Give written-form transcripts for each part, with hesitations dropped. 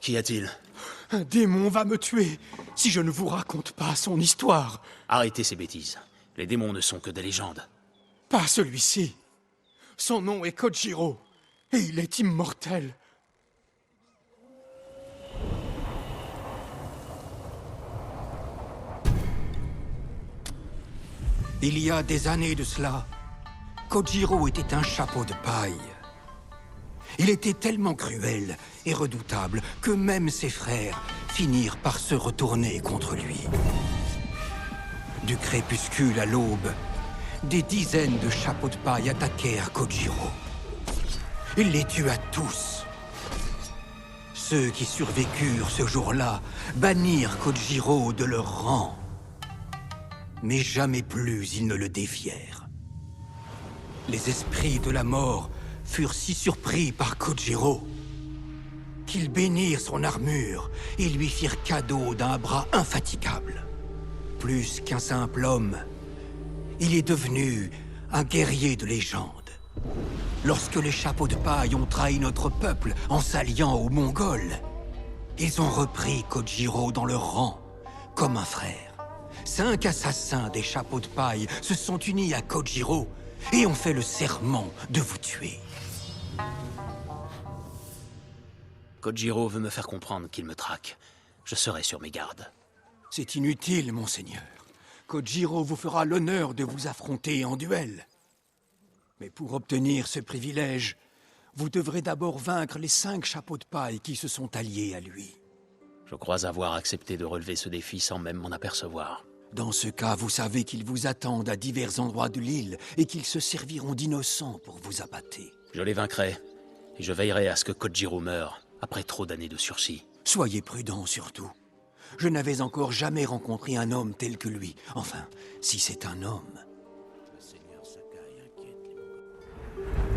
Qu'y a-t-il? Un démon va me tuer si je ne vous raconte pas son histoire. Arrêtez ces bêtises. Les démons ne sont que des légendes. Pas celui-ci. Son nom est Kojiro, et il est immortel. Il y a des années de cela, Kojiro était un chapeau de paille. Il était tellement cruel et redoutable que même ses frères finirent par se retourner contre lui. Du crépuscule à l'aube, des dizaines de chapeaux de paille attaquèrent Kojiro. Il les tua tous. Ceux qui survécurent ce jour-là bannirent Kojiro de leur rang. Mais jamais plus ils ne le défièrent. Les esprits de la mort furent si surpris par Kojiro qu'ils bénirent son armure et lui firent cadeau d'un bras infatigable. Plus qu'un simple homme, il est devenu un guerrier de légende. Lorsque les chapeaux de paille ont trahi notre peuple en s'alliant aux Mongols, ils ont repris Kojiro dans leur rang, comme un frère. 5 assassins des chapeaux de paille se sont unis à Kojiro et ont fait le serment de vous tuer. Kojiro veut me faire comprendre qu'il me traque. Je serai sur mes gardes. C'est inutile, monseigneur. Kojiro vous fera l'honneur de vous affronter en duel. Mais pour obtenir ce privilège, vous devrez d'abord vaincre les 5 chapeaux de paille qui se sont alliés à lui. Je crois avoir accepté de relever ce défi sans même m'en apercevoir. Dans ce cas, vous savez qu'ils vous attendent à divers endroits de l'île et qu'ils se serviront d'innocents pour vous abattre. Je les vaincrai, et je veillerai à ce que Kojiro meure, après trop d'années de sursis. Soyez prudent surtout. Je n'avais encore jamais rencontré un homme tel que lui. Enfin, si c'est un homme. Le Seigneur Sakai inquiète les Mongols.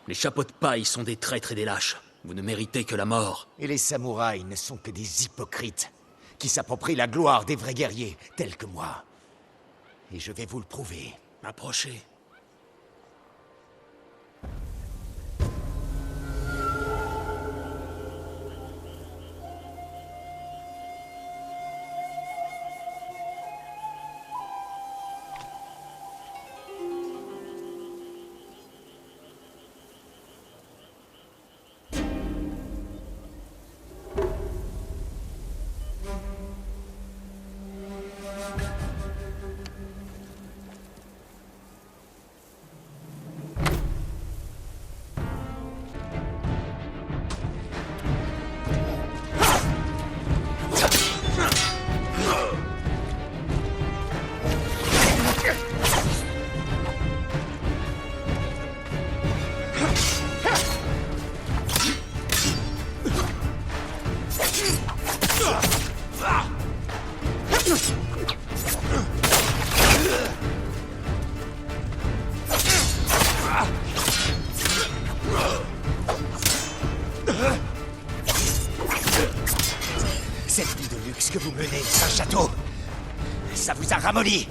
Les chapeaux de paille sont des traîtres et des lâches. Vous ne méritez que la mort. Et les samouraïs ne sont que des hypocrites, qui s'approprient la gloire des vrais guerriers, tels que moi. Et je vais vous le prouver. Approchez. Cette vie de luxe que vous menez dans un château, ça vous a ramolli.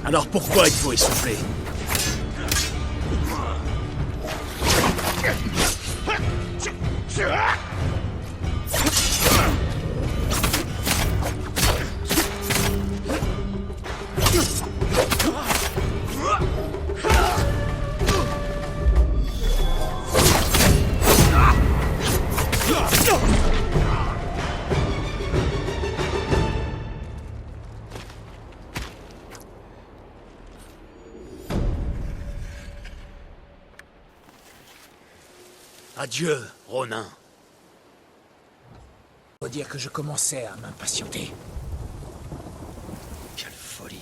Alors pourquoi il faut essouffler? Adieu, Ronin. Faut dire que je commençais à m'impatienter. Quelle folie.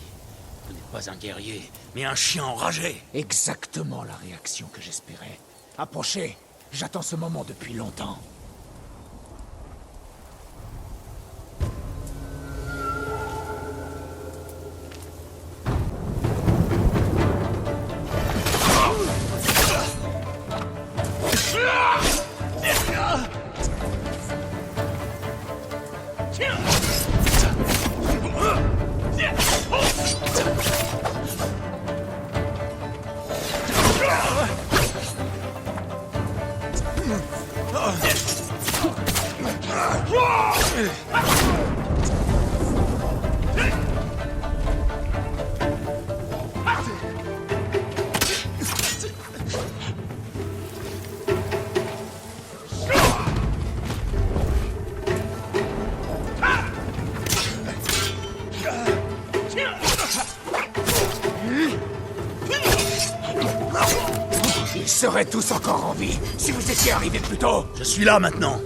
Vous n'êtes pas un guerrier, mais un chien enragé. Exactement la réaction que j'espérais. Approchez, j'attends ce moment depuis longtemps. Ils seraient tous encore en vie si vous étiez arrivés plus tôt. Je suis là maintenant.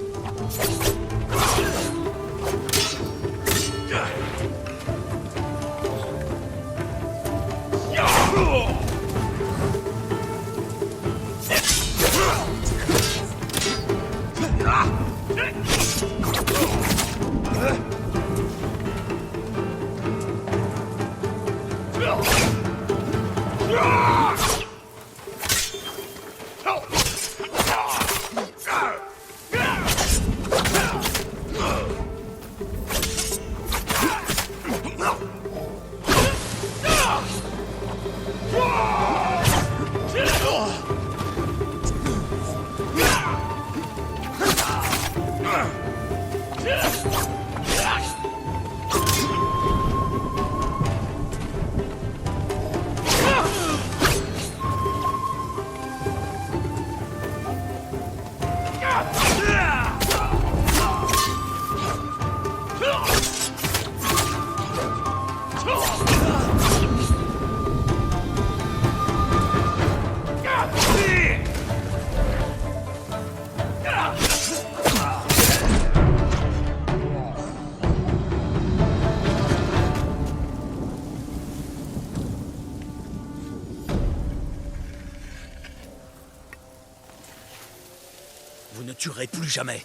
Vous ne tuerez plus jamais.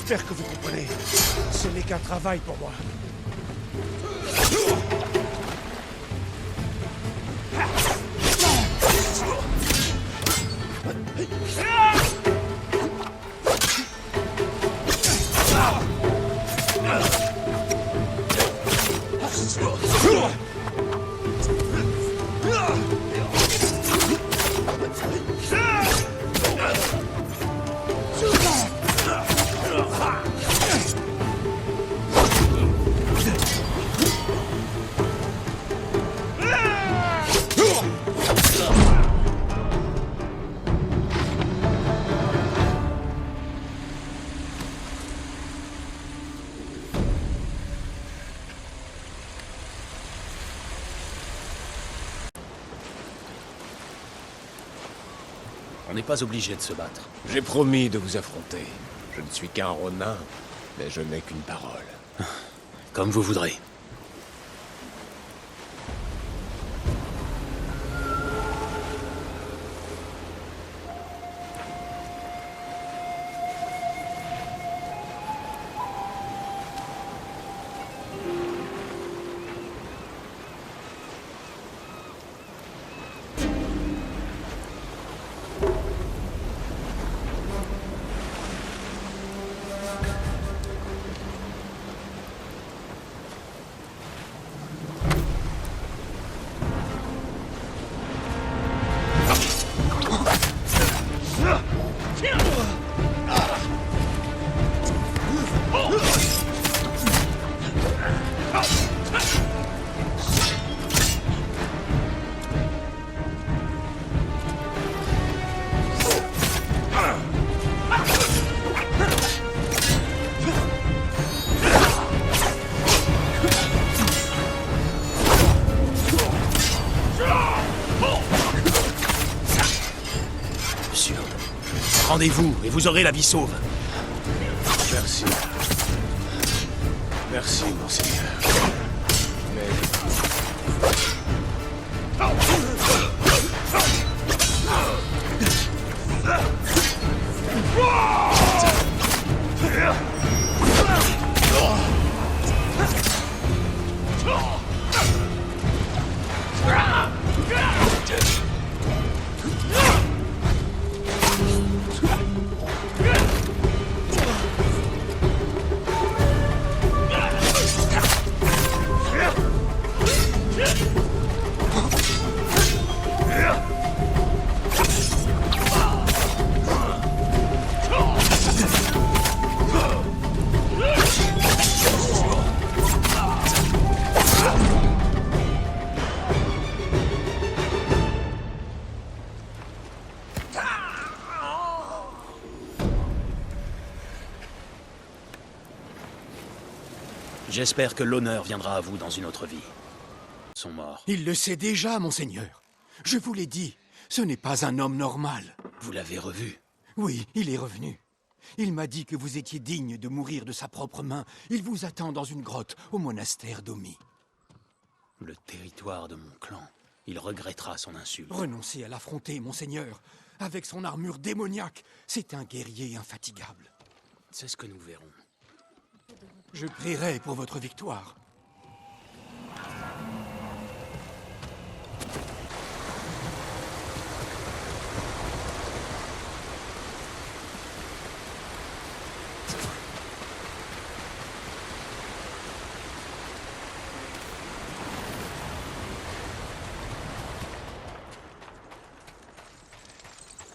J'espère que vous comprenez. Ce n'est qu'un travail pour moi. On n'est pas obligé de se battre. J'ai promis de vous affronter. Je ne suis qu'un Ronin, mais je n'ai qu'une parole. Comme vous voudrez. Rendez-vous et vous aurez la vie sauve. Merci. Merci, monseigneur. Mais... J'espère que l'honneur viendra à vous dans une autre vie. Ils sont morts. Il le sait déjà, monseigneur. Je vous l'ai dit, ce n'est pas un homme normal. Vous l'avez revu. Oui, il est revenu. Il m'a dit que vous étiez digne de mourir de sa propre main. Il vous attend dans une grotte au monastère d'Omi. Le territoire de mon clan. Il regrettera son insulte. Renoncez à l'affronter, monseigneur. Avec son armure démoniaque, c'est un guerrier infatigable. C'est ce que nous verrons. Je prierai pour votre victoire.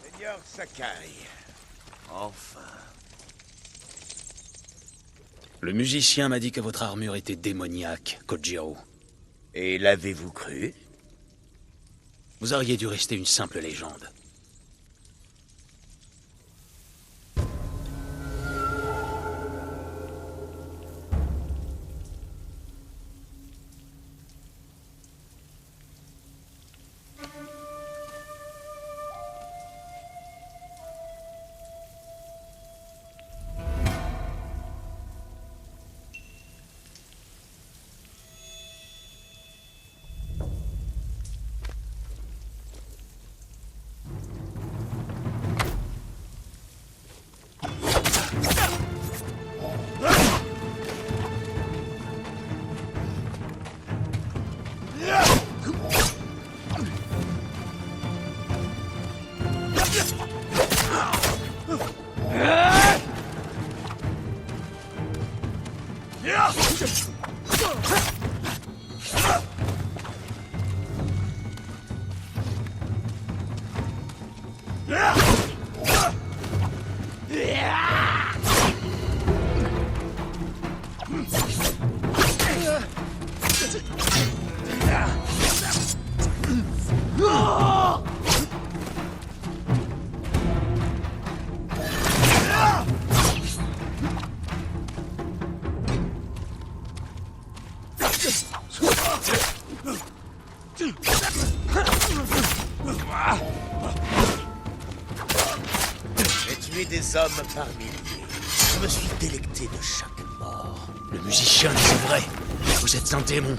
Seigneur Sakai. Enfin. Le musicien m'a dit que votre armure était démoniaque, Kojiro. Et l'avez-vous cru? Vous auriez dû rester une simple légende. J'ai tué des hommes par milliers. Je me suis délecté de chaque mort. Le musicien dit c'est vrai. Vous êtes un démon.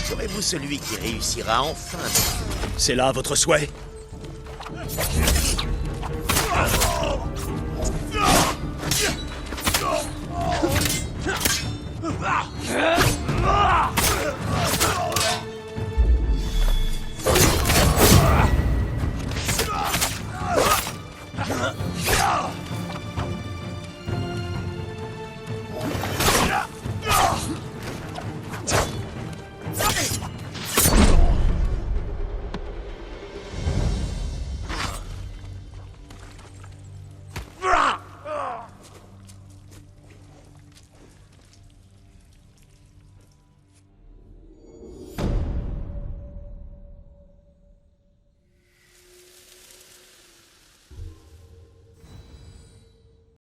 Serez-vous celui qui réussira enfin? C'est là votre souhait?